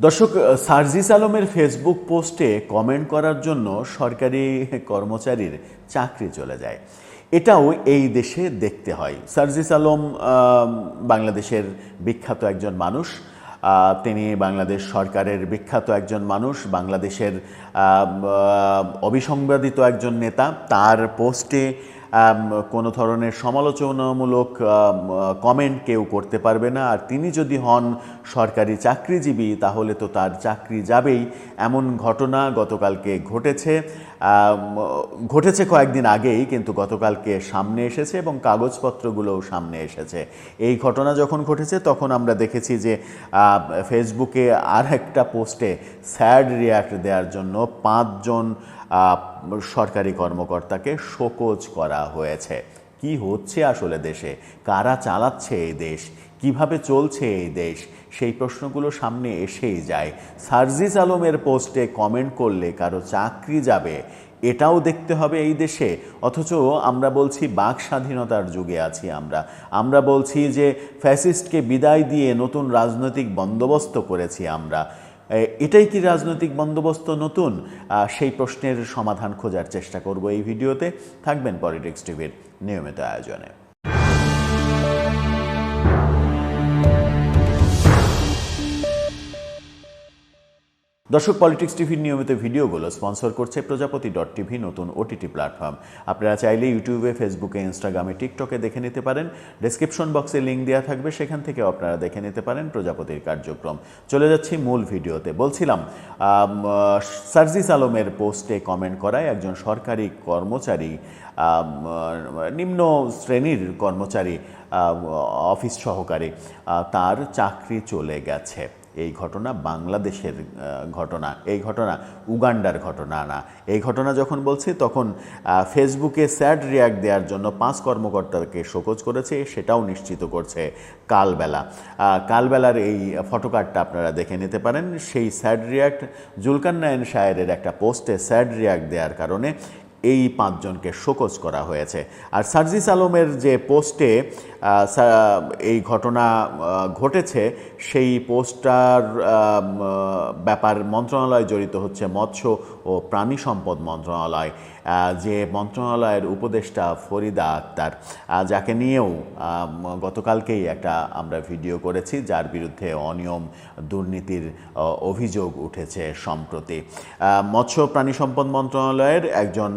দর্শক, সার্জিস আলমের ফেসবুক পোস্টে কমেন্ট করার জন্য সরকারি কর্মচারীর চাকরি চলে যায়। এটাও এই দেশে দেখতে হয়। সার্জিস আলম বাংলাদেশের বিখ্যাত একজন মানুষ। তিনি বাংলাদেশ সরকারের বিখ্যাত একজন মানুষ, বাংলাদেশের অবিসংবাদিত একজন নেতা। তার পোস্টে কোনো ধরনের সমালোচনামূলক কমেন্ট কেউ করতে পারবে না। আর তিনি যদি হন সরকারি চাকরিজীবী তাহলে তো তার চাকরি যাবেই। এমন ঘটনা গতকালকে ঘটেছে কয়েকদিন আগেই, কিন্তু গতকালকে সামনে এসেছে এবং কাগজপত্রগুলোও সামনে এসেছে। এই ঘটনা যখন ঘটেছে তখন আমরা দেখেছি যে ফেসবুকে আর একটা পোস্টে স্যাড রিয়াক্ট দেওয়ার জন্য 5 জন সরকারি কর্মকর্তাকে শোকজ করা হয়েছে। কি হচ্ছে আসলে দেশে, কারা চালাচ্ছে এই দেশ, কিভাবে চলছে এই দেশ, সেই প্রশ্নগুলো সামনে এসেই যায়। সার্জিস আলমের পোস্টে কমেন্ট করলে কারো চাকরি যাবে, এটাও দেখতে হবে এই দেশে। অথচ আমরা বলছি বাক স্বাধীনতার যুগে আছি আমরা বলছি যে ফ্যাসিস্টকে বিদায় দিয়ে নতুন রাজনৈতিক বন্দোবস্ত করেছি আমরা। এটাই কি রাজনৈতিক বন্দোবস্ত নতুন? সেই প্রশ্নের সমাধান খোঁজার চেষ্টা করব এই ভিডিওতে। থাকবেন পলিটিক্স টিভির নিয়মিত আয়োজনে। দর্শক, পলিটিক্স টিভির নিয়মিত ভিডিওগুলো স্পন্সর করছে প্রজাপতি.টিভি, নতুন ওটিটি প্ল্যাটফর্ম। আপনারা চাইলে ইউটিউবে, ফেসবুকে, ইনস্টাগ্রামে, টিকটকে দেখে নিতে পারেন। ডেসক্রিপশন বক্সে লিঙ্ক দেওয়া থাকবে, সেখান থেকে আপনারা দেখে নিতে পারেন প্রজাপতির কার্যক্রম। চলে যাচ্ছি মূল ভিডিওতে। বলছিলাম, সার্জিস আলমের পোস্টে কমেন্ট করায় একজন সরকারি কর্মচারী, নিম্ন শ্রেণীর কর্মচারী, অফিস সহকারী, তার চাকরি চলে গেছে। এই ঘটনা বাংলাদেশের ঘটনা, এই ঘটনা উগান্ডার ঘটনা না। এই ঘটনা যখন বলছি তখন ফেসবুকে স্যাড রিয়াক্ট দেওয়ার জন্য 5 কর্মকর্তাকে শোকজ করেছে, সেটাও নিশ্চিত করছে কালবেলার এই ফটোকার্ডটা আপনারা দেখে নিতে পারেন। সেই স্যাড রিয়াক্ট, জুলকারনাইন শায়েরের একটা পোস্টে স্যাড রিয়াক্ট দেওয়ার কারণে এই 5 জনকে শোকজ করা হয়েছে। আর সার্জিস আলমের যে পোস্টে এই ঘটনা ঘটেছে, সেই পোস্টটার ব্যাপার মন্ত্রণালয় জড়িত হচ্ছে মৎস্য ও প্রাণী সম্পদ মন্ত্রণালয়, যে মন্ত্রণালয়ের উপদেষ্টা ফরিদা আক্তার, যাকে নিয়েও গতকালকেই একটা আমরা ভিডিও করেছি, যার বিরুদ্ধে অনিয়ম দুর্নীতির অভিযোগ উঠেছে সম্প্রতি। মৎস্য প্রাণী সম্পদ মন্ত্রণালয়ের একজন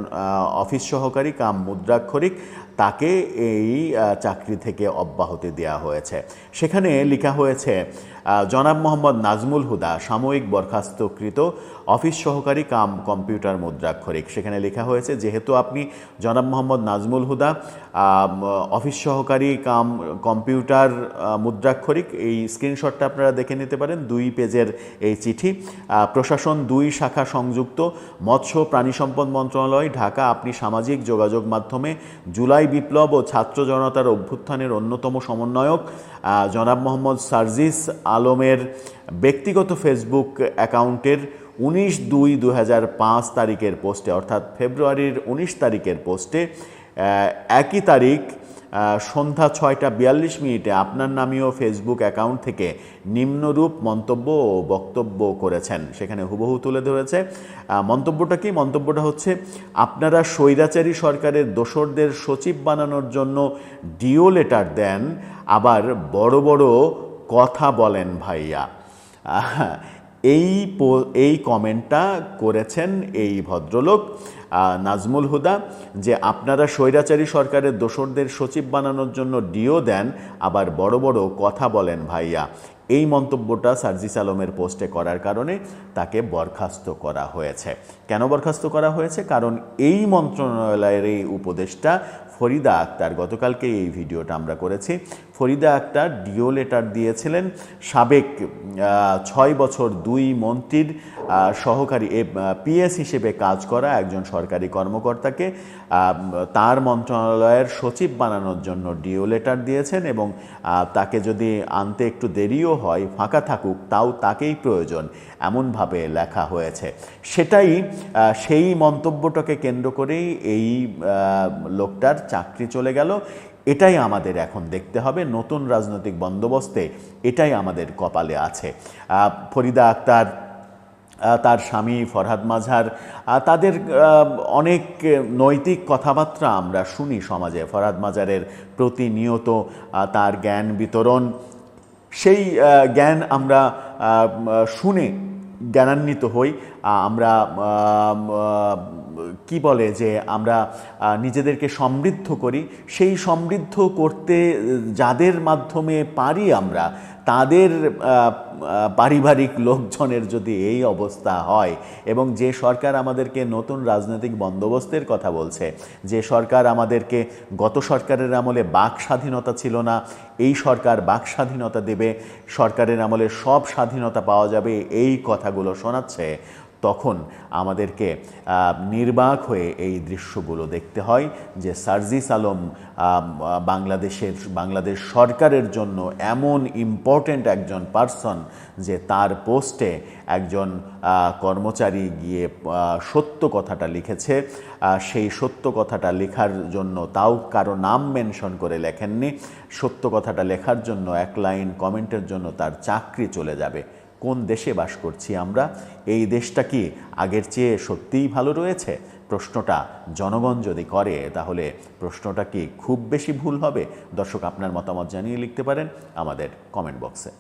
অফিস সহকারী কাম মুদ্রাক্ষরিক, তাকে এই চাকরি থেকে অব্যাহতি দেওয়া হয়েছে। সেখানে লেখা হয়েছে, জনাব মোহাম্মদ নাজমুল হুদা সাময়িক বরখাস্তকৃত অফিস সহকারী কাম কম্পিউটার মুদ্রাক্ষরিক। সেখানে লেখা হয়েছে, যেহেতু আপনি জনাব মোহাম্মদ নাজমুল হুদা অফিস সহকারী কাম কম্পিউটার মুদ্রাক্ষরিক, এই স্ক্রিনশটটা আপনারা দেখে নিতে পারেন। 2 পেজের এই চিঠি, প্রশাসন 2 শাখা সংযুক্ত, মৎস্য প্রাণী সম্পদ মন্ত্রণালয়, ঢাকা। আপনি সামাজিক যোগাযোগ মাধ্যমে জুলাই বিপ্লব ও ছাত্র জনতার অভ্যুত্থানের অন্যতম সমন্বয়ক জনাব মোহাম্মদ সার্জিস আলমের ব্যক্তিগত ফেসবুক অ্যাকাউন্টের 19/2/2005 তারিখের পোস্টে, অর্থাৎ ফেব্রুয়ারির 19 তারিখের পোস্টে একই তারিখ সন্ধ্যা 6টা 42 আপনার নামীয় ফেসবুক অ্যাকাউন্ট থেকে নিম্নরূপ মন্তব্য ও বক্তব্য করেছেন। সেখানে হুবহু তুলে ধরেছে। মন্তব্যটা কি? মন্তব্যটা হচ্ছে, আপনারা স্বৈরাচারী সরকারের দোসরদের সচিব বানানোর জন্য ডিও লেটার দেন, আবার বড় বড় কথা বলেন ভাইয়া। এই কমেন্টটা করেছেন এই ভদ্রলোক নাজমুল হুদা, যে আপনারা স্বৈরাচারী সরকারের দোসরদের সচিব বানানোর জন্য ডিও দেন, আবার বড় বড় কথা বলেন ভাইয়া। এই মন্তব্যটা সার্জিস আলমের পোস্টে করার কারণে তাকে বরখাস্ত করা হয়েছে। কেন বরখাস্ত করা হয়েছে? কারণ এই মন্ত্রণালয়ের এই উপদেষ্টা ফরিদা আক্তার, গতকালকে এই ভিডিওটা আমরা করেছি, ফরিদা আক্তার ডিও লেটার দিয়েছিলেন সাবেক 6 বছর 2 মন্ত্রীর সহকারী পিএস হিসেবে কাজ করা একজন সরকারি কর্মকর্তাকে তার মন্ত্রণালয়ের সচিব বানানোর জন্য ডিও লেটার দিয়েছেন, এবং তাকে যদি আনতে একটু দেরিও হয়, ফাঁকা থাকুক, তাও তাকেই প্রয়োজন, এমনভাবে লেখা হয়েছে। সেই মন্তব্যটাকে কেন্দ্র করেই এই লোকটার চাকরি চলে গেল। এটাই আমাদের এখন দেখতে হবে। নতুন রাজনৈতিক বন্দোবস্তে এটাই আমাদের কপালে আছে। ফরিদা আক্তার, তার স্বামী ফরহাদ মাঝার, তাদের অনেক নৈতিক কথাবার্তা আমরা শুনি সমাজে। ফরহাদ মাঝারের প্রতিনিয়ত তার জ্ঞান বিতরণ, সেই জ্ঞান আমরা শুনে জ্ঞানান্বিত হই। আমরা কি বলে যে আমরা নিজেদেরকে সমৃদ্ধ করি। সেই সমৃদ্ধ করতে যাদের মাধ্যমে পারি আমরা, তাদের পারিবারিক লোকজনের যদি এই অবস্থা হয়, এবং যে সরকার আমাদেরকে নতুন রাজনৈতিক বন্দোবস্তের কথা বলছে, যে সরকার আমাদেরকে, গত সরকারের আমলে বাক স্বাধীনতা ছিল না, এই সরকার বাক স্বাধীনতা দেবে, সরকারের আমলে সব স্বাধীনতা পাওয়া যাবে, এই কথাগুলো শোনাচ্ছে, তখন আমাদেরকে নির্বাক হয়ে এই দৃশ্যগুলো দেখতে হয় যে সার্জিস আলম বাংলাদেশ সরকারের জন্য এমন ইম্পর্ট্যান্ট একজন পার্সন যে তার পোস্টে একজন কর্মচারী গিয়ে সত্য কথাটা লিখেছে। সেই সত্য কথাটা লেখার জন্য, তাও কারো নাম মেনশন করে লেখেননি, সত্য কথাটা লেখার জন্য এক লাইন কমেন্টের জন্য তার চাকরি চলে যাবে। কোন দেশে বাস করছি আমরা? এই দেশটা কি আগের চেয়ে সত্যিই ভালো রয়েছে? প্রশ্নটা জনগণ যদি করে, তাহলে প্রশ্নটা কি খুব বেশি ভুল হবে? দর্শক, আপনার মতামত জানিয়ে লিখতে পারেন আমাদের কমেন্ট বক্সে।